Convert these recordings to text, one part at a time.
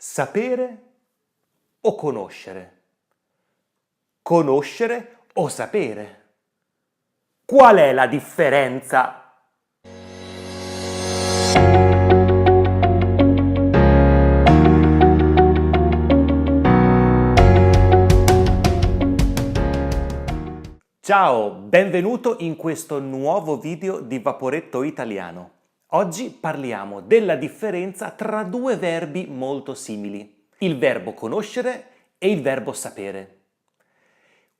Sapere o conoscere? Conoscere o sapere? Qual è la differenza? Ciao, benvenuto in questo nuovo video di Vaporetto Italiano. Oggi parliamo della differenza tra due verbi molto simili, il verbo conoscere e il verbo sapere.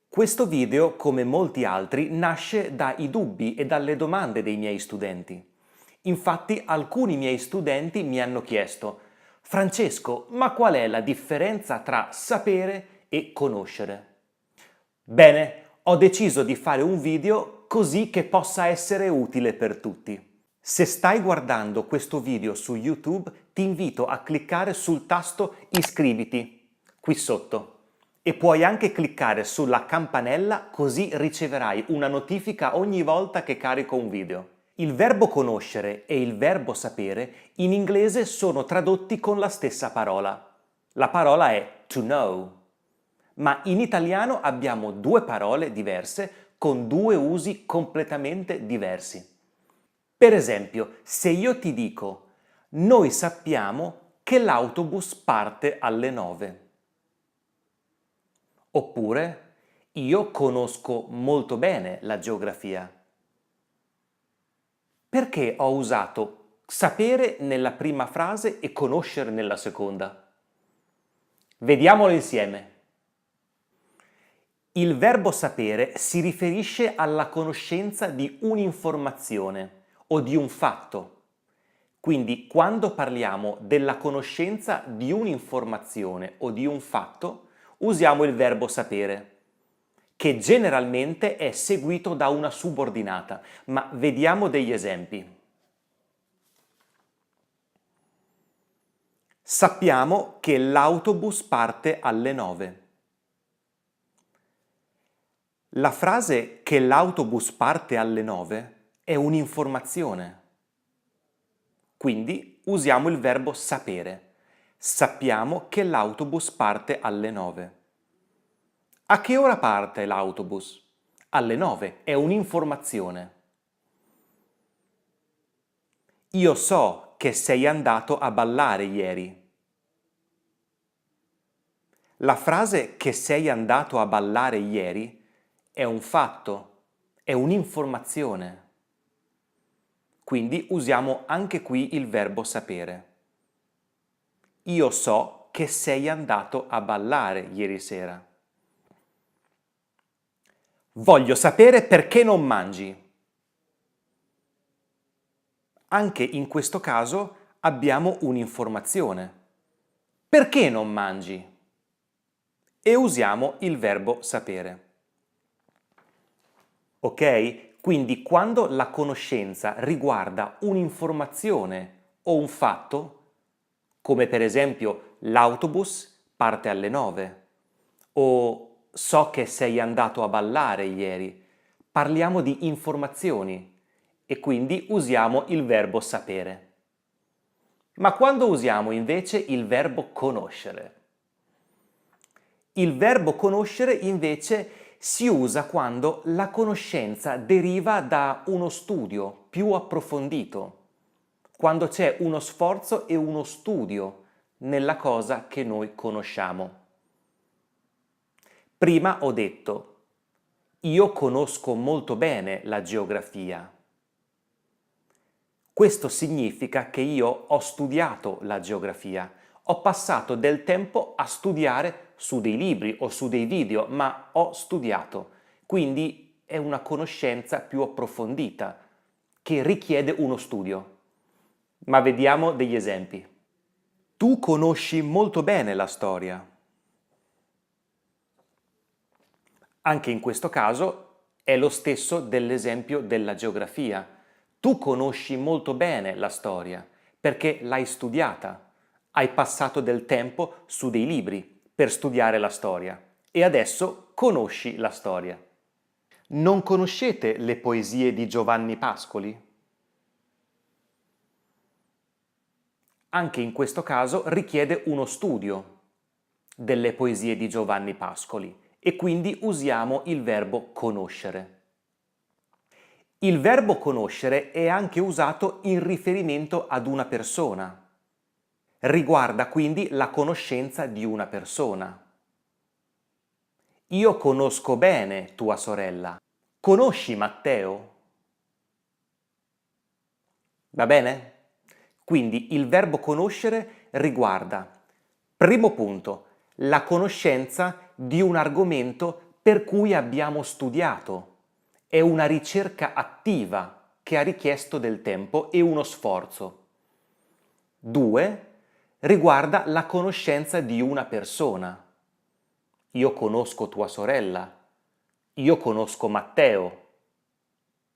Questo video, come molti altri, nasce dai dubbi e dalle domande dei miei studenti. Infatti, alcuni miei studenti mi hanno chiesto: Francesco, ma qual è la differenza tra sapere e conoscere? Bene, ho deciso di fare un video così che possa essere utile per tutti. Se stai guardando questo video su YouTube, ti invito a cliccare sul tasto iscriviti, qui sotto. E puoi anche cliccare sulla campanella così riceverai una notifica ogni volta che carico un video. Il verbo conoscere e il verbo sapere in inglese sono tradotti con la stessa parola. La parola è to know. Ma in italiano abbiamo due parole diverse con due usi completamente diversi. Per esempio, se io ti dico noi sappiamo che l'autobus parte alle 9. Oppure io conosco molto bene la geografia. Perché ho usato sapere nella prima frase e conoscere nella seconda? Vediamolo insieme. Il verbo sapere si riferisce alla conoscenza di un'informazione o di un fatto. Quindi quando parliamo della conoscenza di un'informazione o di un fatto, usiamo il verbo sapere, che generalmente è seguito da una subordinata, ma vediamo degli esempi. Sappiamo che l'autobus parte alle 9. La frase che l'autobus parte alle 9 è un'informazione. Quindi usiamo il verbo sapere. Sappiamo che l'autobus parte alle 9. A che ora parte l'autobus? Alle 9, è un'informazione. Io so che sei andato a ballare ieri. La frase che sei andato a ballare ieri è un fatto, è un'informazione. Quindi usiamo anche qui il verbo sapere. Io so che sei andato a ballare ieri sera. Voglio sapere perché non mangi. Anche in questo caso abbiamo un'informazione. Perché non mangi? E usiamo il verbo sapere. Ok? Quindi quando la conoscenza riguarda un'informazione o un fatto, come per esempio l'autobus parte alle 9 o so che sei andato a ballare ieri, parliamo di informazioni e quindi usiamo il verbo sapere. Ma quando usiamo invece il verbo conoscere? Il verbo conoscere invece si usa quando la conoscenza deriva da uno studio più approfondito, quando c'è uno sforzo e uno studio nella cosa che noi conosciamo. Prima ho detto, io conosco molto bene la geografia. Questo significa che io ho studiato la geografia, ho passato del tempo a studiare su dei libri o su dei video, ma ho studiato, quindi è una conoscenza più approfondita che richiede uno studio. Ma vediamo degli esempi. Tu conosci molto bene la storia. Anche in questo caso è lo stesso dell'esempio della geografia. Tu conosci molto bene la storia perché l'hai studiata, hai passato del tempo su dei libri per studiare la storia e adesso conosci la storia. Non conoscete le poesie di Giovanni Pascoli? Anche in questo caso richiede uno studio delle poesie di Giovanni Pascoli e quindi usiamo il verbo conoscere. Il verbo conoscere è anche usato in riferimento ad una persona. Riguarda quindi la conoscenza di una persona. Io conosco bene tua sorella. Conosci Matteo? Va bene? Quindi il verbo conoscere riguarda, primo punto, la conoscenza di un argomento per cui abbiamo studiato. È una ricerca attiva che ha richiesto del tempo e uno sforzo. 2. Riguarda la conoscenza di una persona. Io conosco tua sorella. Io conosco Matteo.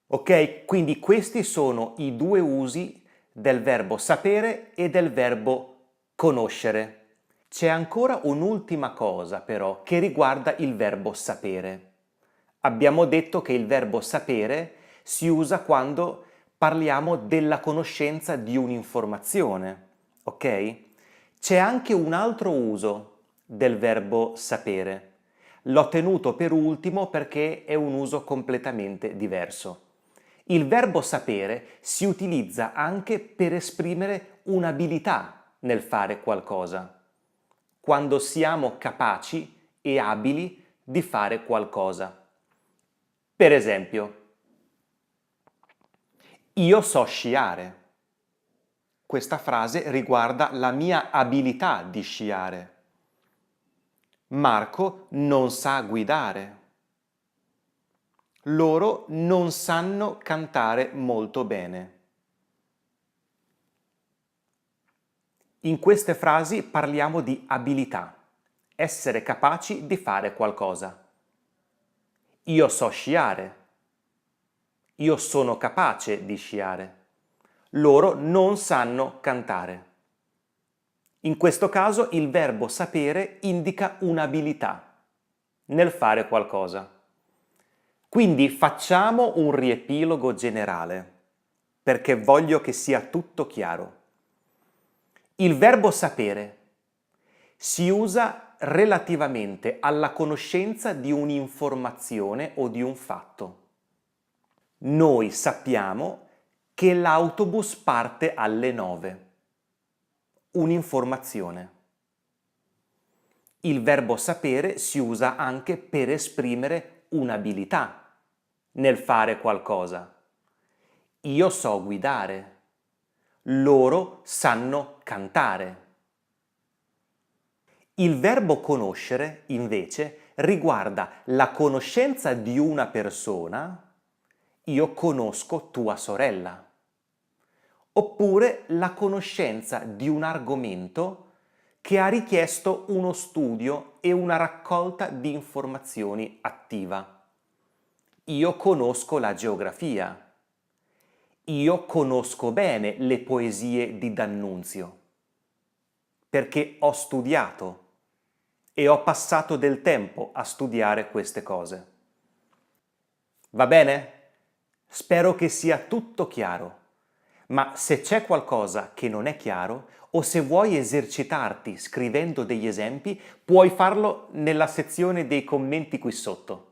Ok? Quindi questi sono i due usi del verbo sapere e del verbo conoscere. C'è ancora un'ultima cosa però che riguarda il verbo sapere. Abbiamo detto che il verbo sapere si usa quando parliamo della conoscenza di un'informazione, ok? C'è anche un altro uso del verbo sapere. L'ho tenuto per ultimo perché è un uso completamente diverso. Il verbo sapere si utilizza anche per esprimere un'abilità nel fare qualcosa, quando siamo capaci e abili di fare qualcosa. Per esempio, io so sciare. Questa frase riguarda la mia abilità di sciare. Marco non sa guidare. Loro non sanno cantare molto bene. In queste frasi parliamo di abilità, essere capaci di fare qualcosa. Io so sciare. Io sono capace di sciare. Loro non sanno cantare. In questo caso il verbo sapere indica un'abilità nel fare qualcosa. Quindi facciamo un riepilogo generale, perché voglio che sia tutto chiaro. Il verbo sapere si usa relativamente alla conoscenza di un'informazione o di un fatto. Noi sappiamo che l'autobus parte alle 9. Un'informazione. Il verbo sapere si usa anche per esprimere un'abilità nel fare qualcosa. Io so guidare. Loro sanno cantare. Il verbo conoscere, invece, riguarda la conoscenza di una persona. Io conosco tua sorella. Oppure la conoscenza di un argomento che ha richiesto uno studio e una raccolta di informazioni attiva. Io conosco la geografia. Io conosco bene le poesie di D'Annunzio, perché ho studiato e ho passato del tempo a studiare queste cose. Va bene? Spero che sia tutto chiaro, ma se c'è qualcosa che non è chiaro o se vuoi esercitarti scrivendo degli esempi, puoi farlo nella sezione dei commenti qui sotto.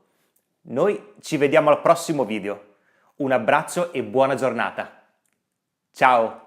Noi ci vediamo al prossimo video. Un abbraccio e buona giornata. Ciao!